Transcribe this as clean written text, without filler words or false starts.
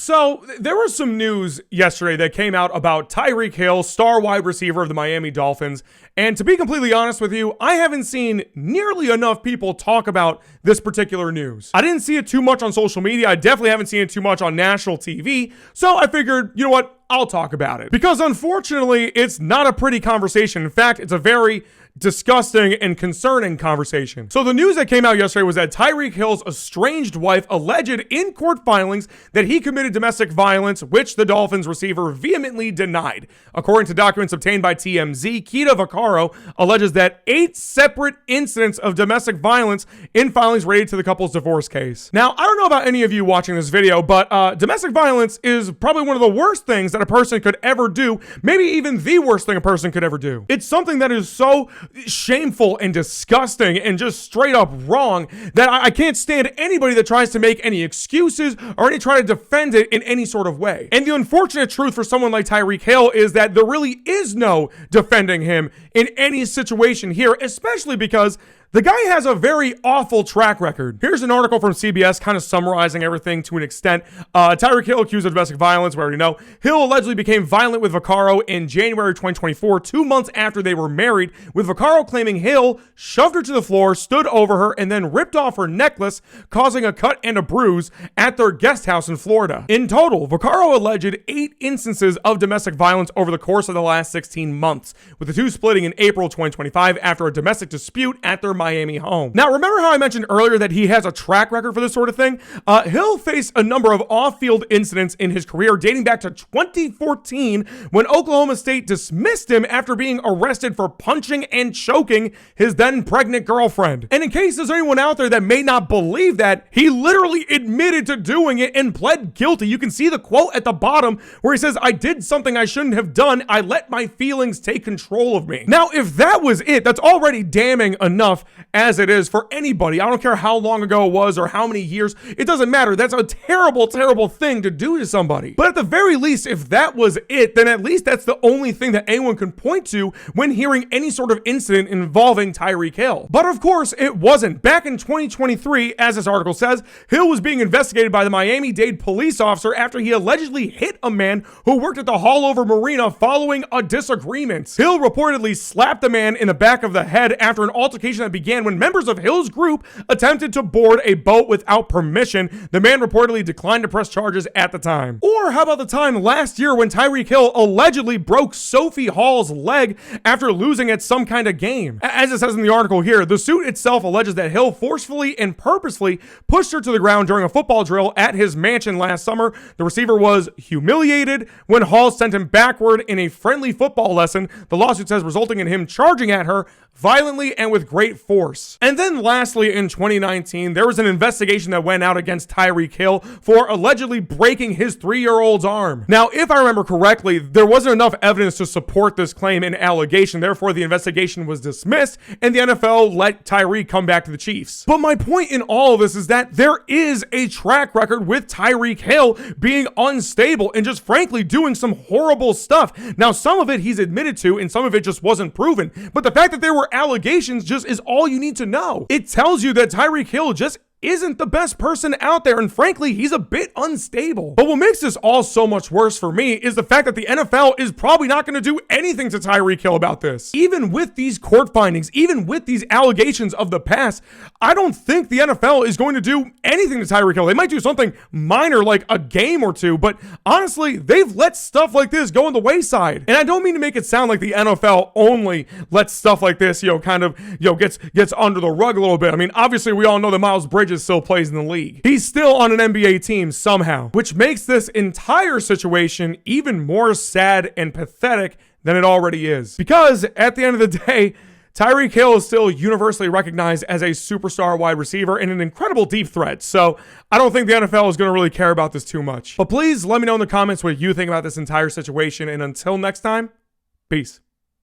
So there was some news yesterday that came out about Tyreek Hill, star wide receiver of the Miami Dolphins. And to be completely honest with you, I haven't seen nearly enough people talk about this particular news. I didn't see it too much on social media. I definitely haven't seen it too much on national TV. So I figured, you know what? I'll talk about it. Because unfortunately, it's not a pretty conversation. In fact, it's a very disgusting and concerning conversation. So the news that came out yesterday was that Tyreek Hill's estranged wife alleged in court filings that he committed domestic violence, which the Dolphins receiver vehemently denied. According to documents obtained by TMZ, Keita Vaccaro alleges that 8 separate incidents of domestic violence in filings related to the couple's divorce case. Now, I don't know about any of you watching this video, but domestic violence is probably one of the worst things that a person could ever do, maybe even the worst thing a person could ever do. It's something that is so shameful and disgusting and just straight up wrong that I can't stand anybody that tries to make any excuses or try to defend it in any sort of way. And the unfortunate truth for someone like Tyreek Hill is that there really is no defending him in any situation here, especially because the guy has a very awful track record. Here's an article from CBS kind of summarizing everything to an extent. Tyreek Hill accused of domestic violence, we already know. Hill allegedly became violent with Vaccaro in January 2024, 2 months after they were married, with Vaccaro claiming Hill shoved her to the floor, stood over her, and then ripped off her necklace, causing a cut and a bruise at their guest house in Florida. In total, Vaccaro alleged 8 instances of domestic violence over the course of the last 16 months, with the two splitting in April 2025 after a domestic dispute at their Miami home. Now, remember how I mentioned earlier that he has a track record for this sort of thing? Hill faced a number of off-field incidents in his career dating back to 2014 when Oklahoma State dismissed him after being arrested for punching and choking his then pregnant girlfriend. And in case there's anyone out there that may not believe that, he literally admitted to doing it and pled guilty. You can see the quote at the bottom where he says, "I did something I shouldn't have done. I let my feelings take control of me." Now, if that was it, that's already damning enough as it is for anybody. I don't care how long ago it was or how many years. It doesn't matter. That's a terrible, terrible thing to do to somebody. But at the very least, if that was it, then at least that's the only thing that anyone can point to when hearing any sort of incident involving Tyreek Hill. But of course, it wasn't. Back in 2023, as this article says, Hill was being investigated by the Miami-Dade police officer after he allegedly hit a man who worked at the Hallover Marina following a disagreement. Hill reportedly slapped the man in the back of the head after an altercation that began when members of Hill's group attempted to board a boat without permission. The man reportedly declined to press charges at the time. Or how about the time last year when Tyreek Hill allegedly broke Sophie Hall's leg after losing at some kind of game? As it says in the article here, the suit itself alleges that Hill forcefully and purposefully pushed her to the ground during a football drill at his mansion last summer. The receiver was humiliated when Hall sent him backward in a friendly football lesson. The lawsuit says resulting in him charging at her violently and with great force. And then lastly, in 2019, there was an investigation that went out against Tyreek Hill for allegedly breaking his 3-year-old's arm. Now, if I remember correctly, there wasn't enough evidence to support this claim and allegation. Therefore, the investigation was dismissed and the NFL let Tyreek come back to the Chiefs. But my point in all of this is that there is a track record with Tyreek Hill being unstable and just frankly doing some horrible stuff. Now, some of it he's admitted to and some of it just wasn't proven. But the fact that there were allegations just is all you need to know. It tells you that Tyreek Hill just isn't the best person out there, and frankly, he's a bit unstable. But what makes this all so much worse for me is the fact that the NFL is probably not going to do anything to Tyreek Hill about this. Even with these court findings, even with these allegations of the past, I don't think the NFL is going to do anything to Tyreek Hill. They might do something minor like a game or two, but honestly, they've let stuff like this go on the wayside. And I don't mean to make it sound like the NFL only lets stuff like this, gets under the rug a little bit. I mean, obviously, we all know that Miles Bridges still plays in the league. He's still on an NBA team somehow, which makes this entire situation even more sad and pathetic than it already is. Because at the end of the day, Tyreek Hill is still universally recognized as a superstar wide receiver and an incredible deep threat. So I don't think the NFL is going to really care about this too much. But please let me know in the comments what you think about this entire situation. And until next time, peace.